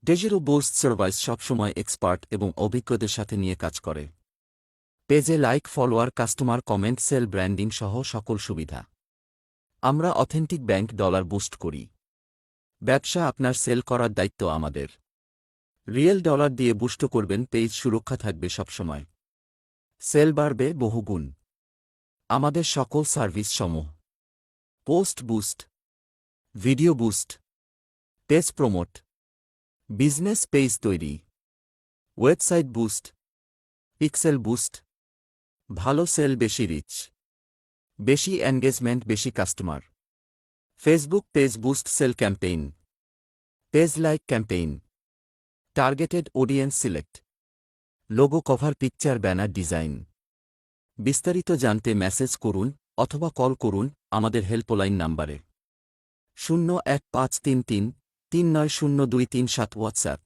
Digital boost service সবসময় expert এবং অভিজ্ঞদের সাথে নিয়ে কাজ করে। পেজে like, follower, customer comment, sale, branding সহ সকল সুবিধা। আমরা অথেন্টিক ব্যাংক ডলার বুস্ট করি। ব্যবসা আপনার সেল করার দায়িত্ব আমাদের। রিয়েল ডলার দিয়ে বুস্ট করবেন, পেজ সুরক্ষা থাকবে সবসময়। সেল বাড়বে বহুগুণ। আমাদের সকল সার্ভিস সমূহ: post boost, video boost, page promote, business page তৈরি, ওয়েবসাইট বুস্ট, পিক্সেল বুস্ট। ভালো সেল, বেশি রিচ, বেশি এনগেজমেন্ট, বেশি customer. Facebook page boost sale campaign, page like campaign, targeted audience select, logo, cover picture, banner design. বিস্তারিত জানতে message করুন অথবা call করুন আমাদের হেল্পলাইন নাম্বারে 015333390237 হোয়াটসঅ্যাপ।